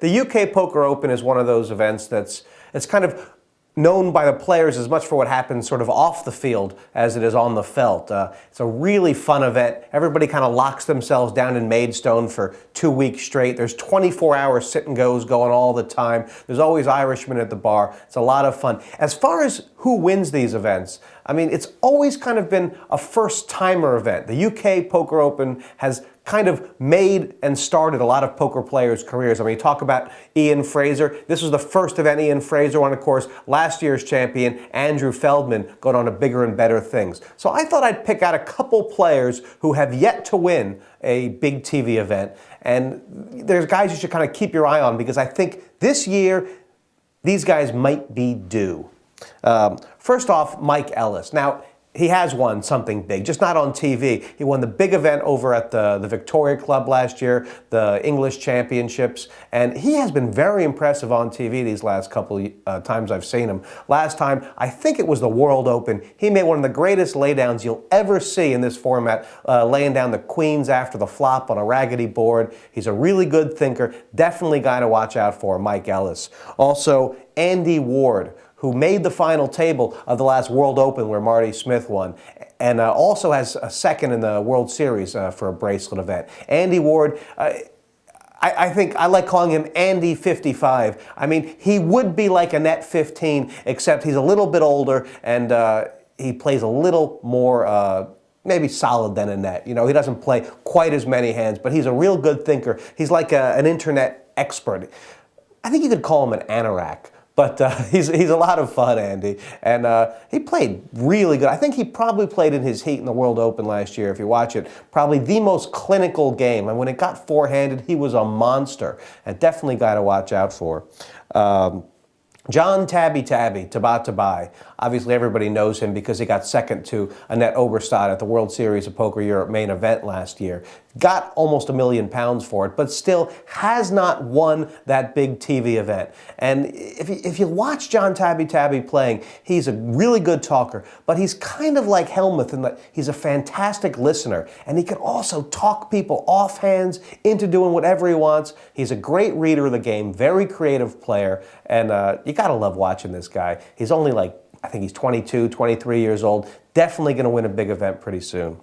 The UK Poker Open is one of those events it's kind of known by the players as much for what happens sort of off the field as it is on the felt. It's a really fun event. Everybody kind of locks themselves down in Maidstone for 2 weeks straight. There's 24-hour sit-and-goes going all the time. There's always Irishmen at the bar. It's a lot of fun. As far as who wins these events, I mean, it's always kind of been a first-timer event. The UK Poker Open has kind of made and started a lot of poker players' careers. I mean, you talk about Ian Fraser. This was the first event Ian Fraser won, of course. Last year's champion, Andrew Feldman, got on to bigger and better things. So I thought I'd pick out a couple players who have yet to win a big TV event. And there's guys you should kind of keep your eye on because I think this year, these guys might be due. First off, Mike Ellis. Now, he has won something big, just not on TV. He won the big event over at the Victoria Club last year, the English Championships, and he has been very impressive on TV these last couple times I've seen him. Last time, I think it was the World Open, he made one of the greatest laydowns you'll ever see in this format, laying down the queens after the flop on a raggedy board. He's a really good thinker, definitely a guy to watch out for, Mike Ellis. Also, Andy Ward, who made the final table of the last World Open where Marty Smith won, and also has a second in the World Series for a bracelet event. Andy Ward, I think I like calling him Andy 55. I mean, he would be like a net 15, except he's a little bit older and he plays a little more maybe solid than a net. You know, he doesn't play quite as many hands, but he's a real good thinker. He's like an internet expert. I think you could call him an anorak. But he's a lot of fun, Andy. And he played really good. I think he probably played in his heat in the World Open last year, if you watch it. Probably the most clinical game. And when it got four-handed, he was a monster. And definitely a guy to watch out for. John Tabby Tabai. Obviously, everybody knows him because he got second to Annette Oberstadt at the World Series of Poker Europe main event last year. Got almost £1 million for it, but still has not won that big TV event. And if you watch John Tabby playing, he's a really good talker, but he's kind of like Helmuth in that he's a fantastic listener, and he can also talk people off hands into doing whatever he wants. He's a great reader of the game, very creative player, and you gotta love watching this guy. He's only like, I think he's 22, 23 years old. Definitely going to win a big event pretty soon.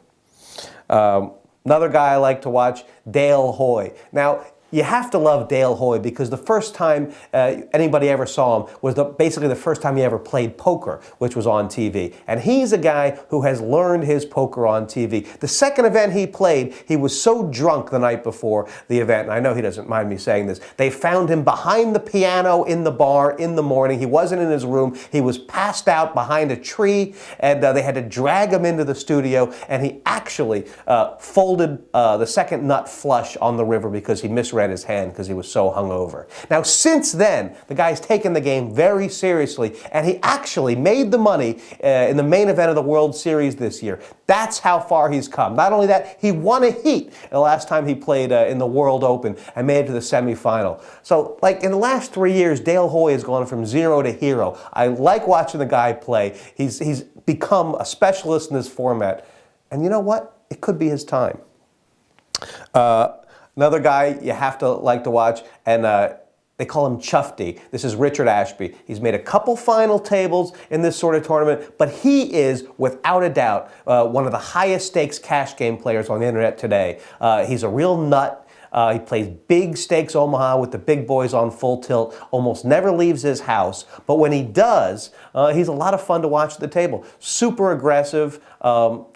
Another guy I like to watch, Dale Hoy. Now, you have to love Dale Hoy because the first time anybody ever saw him was basically the first time he ever played poker, which was on TV. And he's a guy who has learned his poker on TV. The second event he played, he was so drunk the night before the event, and I know he doesn't mind me saying this, they found him behind the piano in the bar in the morning. He wasn't in his room. He was passed out behind a tree, and they had to drag him into the studio, and he actually folded the second nut flush on the river because he misread his hand because he was so hungover. Now, since then, the guy's taken the game very seriously, and he actually made the money in the main event of the World Series this year. That's how far he's come. Not only that, he won a heat the last time he played in the World Open and made it to the semifinal. So, like, in the last 3 years, Dale Hoy has gone from zero to hero. I like watching the guy play. He's become a specialist in this format. And you know what? It could be his time. Another guy you have to like to watch, and they call him Chufty. This is Richard Ashby. He's made a couple final tables in this sort of tournament, but he is, without a doubt, one of the highest stakes cash game players on the internet today. He's a real nut. He plays big stakes Omaha with the big boys on full tilt, almost never leaves his house. But when he does, he's a lot of fun to watch at the table. Super aggressive.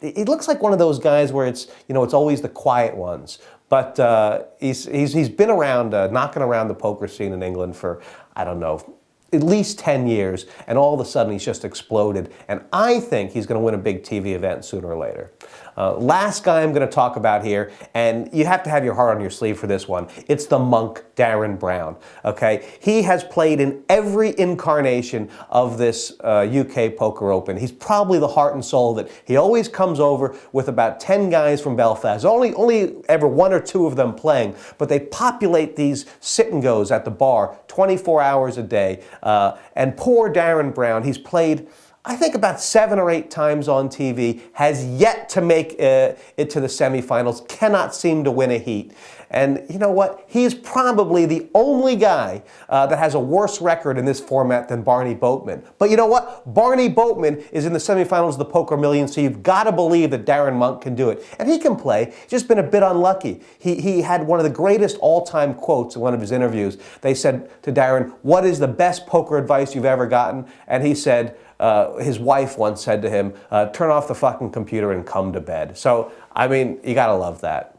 He looks like one of those guys where it's always the quiet ones. But he's been around, knocking around the poker scene in England for, I don't know, at least 10 years, and all of a sudden he's just exploded. And I think he's going to win a big TV event sooner or later. Last guy I'm going to talk about here, and you have to have your heart on your sleeve for this one. It's the monk, Darren Brown. Okay, he has played in every incarnation of this UK Poker Open. He's probably the heart and soul of it. He always comes over with about 10 guys from Belfast. Only ever one or two of them playing, but they populate these sit-and-goes at the bar 24 hours a day. And poor Darren Brown, he's played, I think about 7 or 8 times on TV, has yet to make it to the semifinals, cannot seem to win a heat. And you know what? He's probably the only guy that has a worse record in this format than Barney Boatman. But you know what? Barney Boatman is in the semifinals of the Poker Million, so you've got to believe that Darren Monk can do it. And he can play. He's just been a bit unlucky. He had one of the greatest all-time quotes in one of his interviews. They said to Darren, "What is the best poker advice you've ever gotten?" And he said, his wife once said to him, "Turn off the fucking computer and come to bed." So, I mean, you gotta love that.